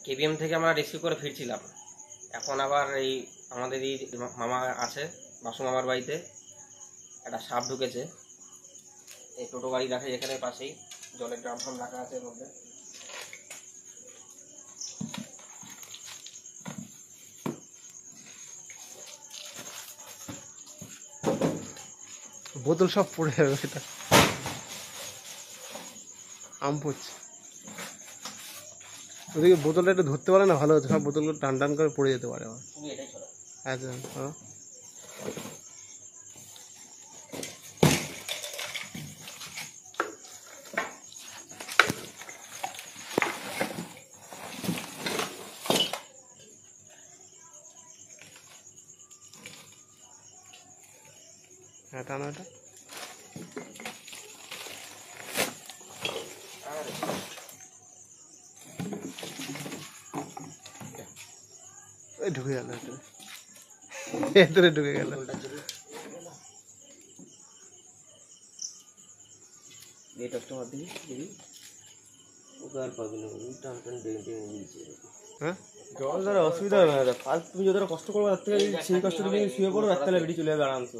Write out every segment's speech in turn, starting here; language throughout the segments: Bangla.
কেবিএম থেকে আমরা রেস্কিউ করে ফিরছিলাম। এখন আবার এই আমাদেরই মামা আছে, বাসু মামার বাড়িতে একটা সাপ ঢুকেছে। এই টোটো গাড়ি রাখা এখানে পাশেই, জলের ড্রাম ফাম রাখা আছে এর মধ্যে। বোতল সব পড়ে যাবে, এটা আম পড়ছে। ওদিকে বোতলটা একটু ধরতে পারে না, ভালো হতো। সব বোতলগুলো টান টান করে পড়ে যেতে পারে আমার। আচ্ছা, হ্যাঁ হ্যাঁ, টানো এটা। ঢুকে গেল, এতরে ঢুকে গেল। জল ধরে অসুবিধা হবে না, ফার্স্ট তুমি যতটা কষ্ট করবো তার থেকে সেই কষ্ট তুমি শুয়ে পড়ো, রাত্রে বেরিয়ে চলে যাবে আরামসে।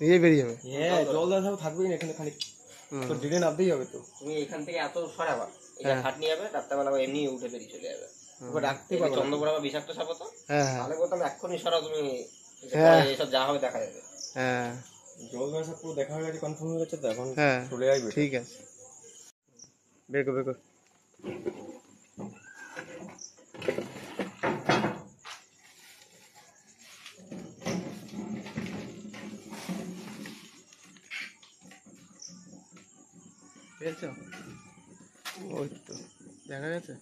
নিজে বেরিয়ে যাবে। হ্যাঁ, জল ধরা থাকবেই না এখানে, খালি তো ড্রেনে নামতেই হবে। তো তুমি এখান থেকে এত সরাবা, এটা হাট নিয়ে যাবে, রাত্রেবেলা এমনি উঠে বেরিয়ে চলে যাবে। রাখতে পারবে চন্দ্রপুরা বা বিষাক্ত সাপ তো, হ্যাঁ তাহলে বলতাম এক্ষুনি সরাও, তুমি এসব যা হবে দেখা যাবে। হ্যাঁ, জল ধরা সব পুরো দেখা হয়ে গেছে, কনফার্ম হয়ে গেছে। তো এখন হ্যাঁ চলে আসবে। ঠিক আছে, বের কর বের কর। পেয়েছ? ওই তো দেখা গেছে।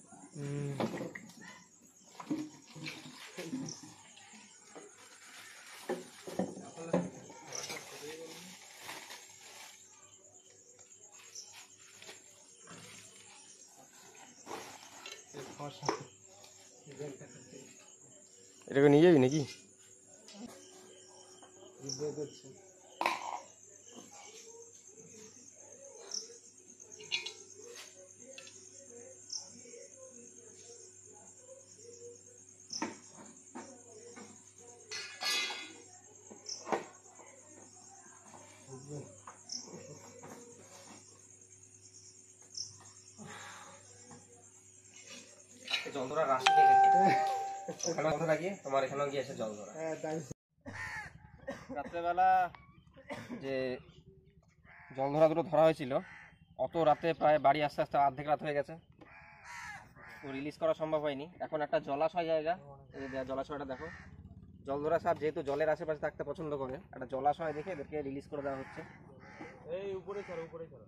এটাকে নিয়ে যাবি নাকি? জল ধরা রাশি দেখেছে, ওখানে কথা লাগিয়ে তোমার এখানেও গিয়েছে জল ধরা। রাত্রেবেলা যে জল ধরা দুটো ধরা হয়েছিল, অত রাতে প্রায় বাড়ি আস্তে আস্তে অর্ধেক রাত হয়ে গেছে, তো রিলিজ করা সম্ভব হয়নি। এখন একটা জলাশয় জায়গা, এই যে জলাশয়টা দেখো, জল ধরা সাপ যেহেতু জলের আশেপাশে থাকতে পছন্দ করে, একটা জলাশয় দেখে এদেরকে রিলিজ করে দেওয়া হচ্ছে। এই উপরে ছাড়ো, উপরে ছাড়ো।